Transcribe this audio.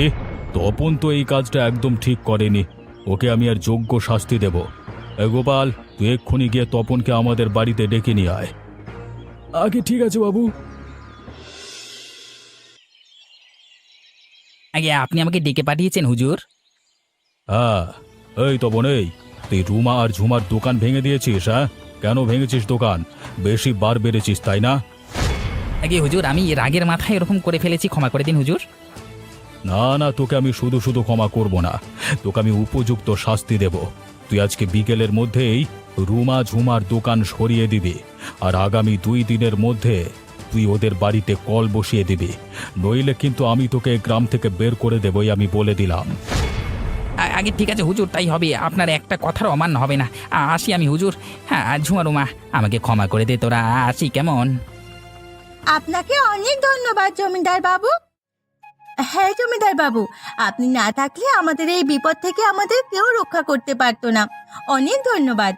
এ, তপন তো এই কাজটা একদম ঠিক করেনি। ওকে আমি আর যোগ্য শাস্তি দেব। গোপাল, তুই এক্ষুনি গিয়ে তপনকে আমাদের বাড়িতে ডেকে নিয়ে আয়। আগে ঠিক আছে বাবু। আগে আপনি আমাকে ডেকে পাঠিয়েছেন হুজুর? হ্যাঁ। এই তপন, এই তুই রুমা আর ঝুমার দোকান ভেঙে দিয়েছিস? হ্যাঁ, কেন ভেঙেছিস দোকান? বেশি বার বেড়েছিস তাই না? আগে হুজুর, আমি রাগের মাথায় এরকম করে ফেলেছি, ক্ষমা করে দিন হুজুর। না না, তোকে আমি শুধু শুধু ক্ষমা করব না, তোকে আমি উপযুক্ত শাস্তি দেব। তুই আজকে বিকেলের মধ্যেই রুমা ঝুমার দোকান সরিয়ে দিবি, আর আগামী 2 দিনের মধ্যে তুই ওদের বাড়িতে কল বসিয়ে দিবি, নইলে কিন্তু আমি তোকে গ্রাম থেকে বের করে দেবই, আমি বলে দিলাম। আগে ঠিক আছে হুজুর, তাই হবে। আপনার একটা কথার অমান্য হবে না। আসি আমি হুজুর। হ্যাঁ, ঝুমারুমা, আমাকে ক্ষমা করে দে তোরা। আসি কেমন? আপনাকে অনেক ধন্যবাদ জমিদার বাবু। হ্যাঁ জমিদার বাবু, আপনি না থাকলে আমাদের এই বিপদ থেকে আমাদের কেউ রক্ষা করতে পারতো না। অনেক ধন্যবাদ।